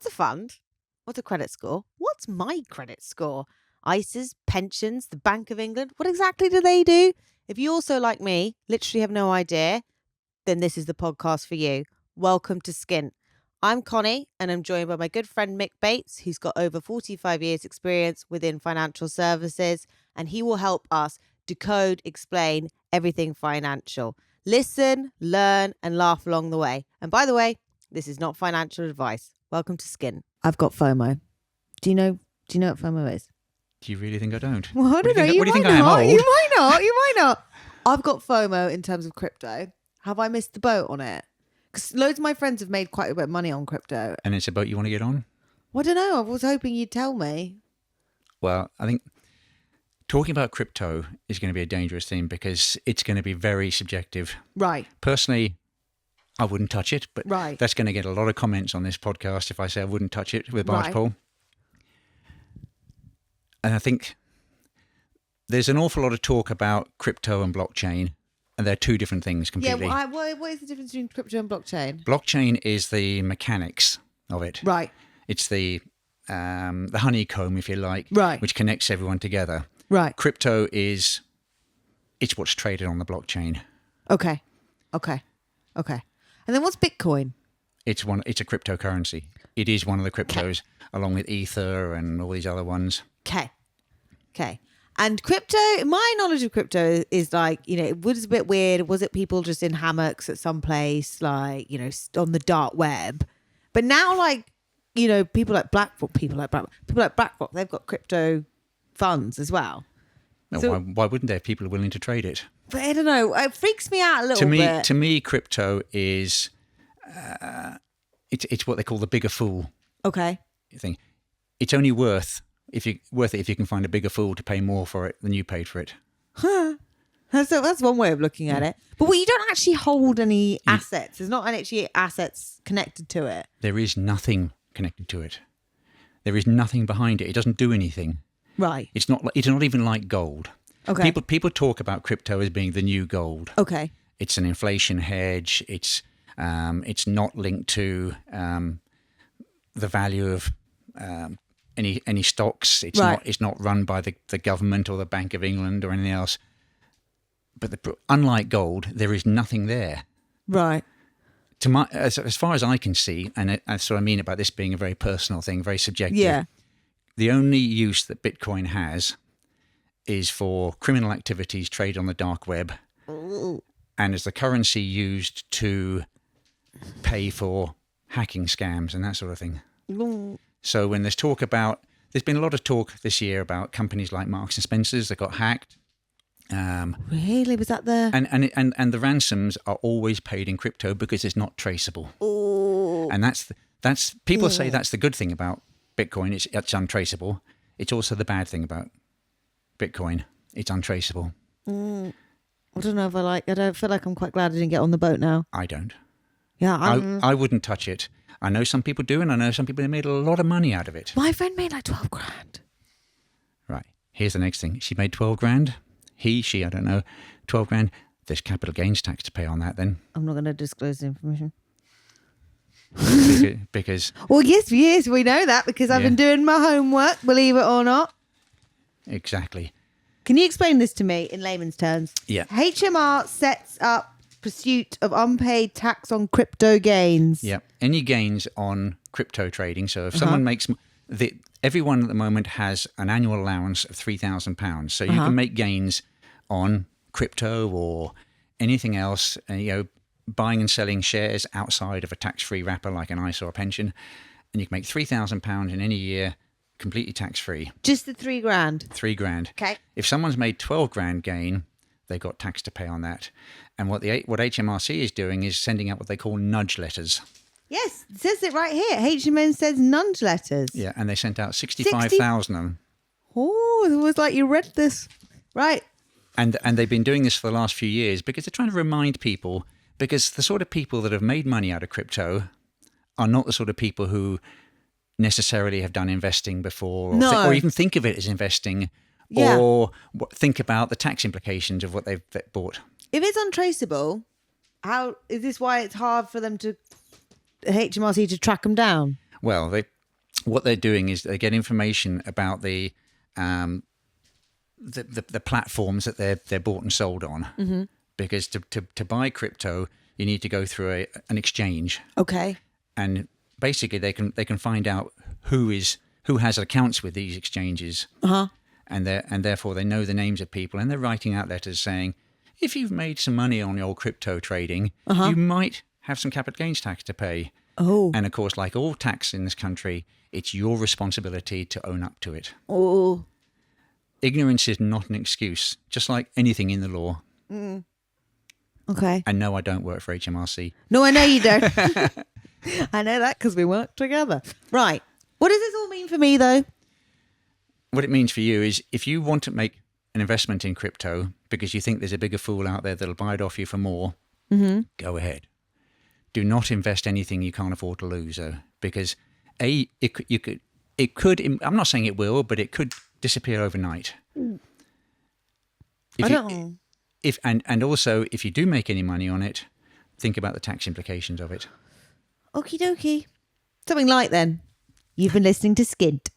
What's a fund? What's a credit score? What's my credit score? ISAs, pensions, the Bank of England. What exactly do they do? If you also, like me, literally have no idea, then this is the podcast for you. Welcome to SKINT. I'm Connie, and I'm joined by my good friend Mik Bates, who's got over 45 years experience within financial services, and he will help us decode, explain everything financial. Listen, learn, and laugh along the way. And by the way, this is not financial advice. Welcome to SKINT. I've got FOMO. Do you know what FOMO is? Do you really think I don't? Well, I don't know. What do you think I am, old? You might not. I've got FOMO in terms of crypto. Have I missed the boat on it? Because loads of my friends have made quite a bit of money on crypto. And it's a boat you want to get on? Well, I don't know. I was hoping you'd tell me. Well, I think talking about crypto is going to be a dangerous thing because it's going to be very subjective. Right. Personally, I wouldn't touch it, but right. That's going to get a lot of comments on this podcast if I say I wouldn't touch it with barge pole. And I think there's an awful lot of talk about crypto and blockchain, and they're two different things completely. Yeah, what is the difference between crypto and blockchain? Blockchain is the mechanics of it. Right. It's the honeycomb, if you like, right, which connects everyone together. Right. Crypto it's what's traded on the blockchain. Okay. And then what's Bitcoin? It's a cryptocurrency. It is one of the cryptos, along with Ether and all these other ones. Okay. And crypto, my knowledge of crypto is like, it was a bit weird. Was it people just in hammocks at some place, like, on the dark web? But now, like, people like BlackRock, they've got crypto funds as well. No, so, why wouldn't there? People are willing to trade it. But I don't know. It freaks me out a little bit. To me, crypto is it's what they call the bigger fool. Okay. Thing. It's only worth it if you can find a bigger fool to pay more for it than you paid for it. Huh. That's one way of looking at it. But you don't actually hold any assets. There's not actually assets connected to it. There is nothing connected to it. There is nothing behind it. It doesn't do anything. Right. It's not even like gold. Okay. People talk about crypto as being the new gold. Okay. It's an inflation hedge. It's not linked to the value of any stocks. It's not run by the government or the Bank of England or anything else. But unlike gold, there is nothing there. Right. As far as I can see, and that's what I mean about this being a very personal thing, very subjective. Yeah. The only use that Bitcoin has is for criminal activities, trade on the dark web, and as the currency used to pay for hacking scams and that sort of thing. So when there's been a lot of talk this year about companies like Marks and Spencer's that got hacked. Really? Was that the... And the ransoms are always paid in crypto because it's not traceable. Ooh. And that's people say that's the good thing about Bitcoin. It's untraceable. It's also the bad thing about Bitcoin. It's untraceable. I don't know if I don't feel like I'm quite glad I didn't get on the boat now. I don't. Yeah. I wouldn't touch it. I know some people do, and I know some people have made a lot of money out of it. My friend made like 12 grand. Right. Here's the next thing. She made 12 grand. She, I don't know, 12 grand. There's capital gains tax to pay on that then. I'm not going to disclose the information. Because... Well, yes, we know that because I've been doing my homework, believe it or not. Exactly. Can you explain this to me in layman's terms? Yeah. HMR sets up pursuit of unpaid tax on crypto gains. Yeah. Any gains on crypto trading. So if someone makes... Everyone at the moment has an annual allowance of £3,000. So you can make gains on crypto or anything else, buying and selling shares outside of a tax-free wrapper like an ISA or a pension, and you can make £3,000 in any year completely tax-free. Just the 3 grand? 3 grand. Okay. If someone's made 12 grand gain, they've got tax to pay on that. And what HMRC is doing is sending out what they call nudge letters. Yes, it says it right here. HMN says nudge letters. Yeah, and they sent out 65,000 of them. Oh, it was like you read this. Right. And they've been doing this for the last few years because they're trying to remind people, because the sort of people that have made money out of crypto are not the sort of people who necessarily have done investing before or even think of it as investing or think about the tax implications of what they've bought. If it's untraceable, how is this why it's hard for them to HMRC to track them down? Well, what they're doing is they get information about the platforms that they're bought and sold on. Mm-hmm. Because to buy crypto, you need to go through an exchange. Okay. And basically, they can find out who has accounts with these exchanges. Uh-huh. And therefore they know the names of people, and they're writing out letters saying, if you've made some money on your crypto trading, you might have some capital gains tax to pay. Oh. And of course, like all tax in this country, it's your responsibility to own up to it. Oh. Ignorance is not an excuse, just like anything in the law. Mm. Okay. And no, I don't work for HMRC. No, I know you don't. I know that because we work together. Right. What does this all mean for me, though? What it means for you is if you want to make an investment in crypto because you think there's a bigger fool out there that'll buy it off you for more, go ahead. Do not invest anything you can't afford to lose, though, because it could. I'm not saying it will, but it could disappear overnight. And also, if you do make any money on it, think about the tax implications of it. Okie dokie. Something light then. You've been listening to SKINT.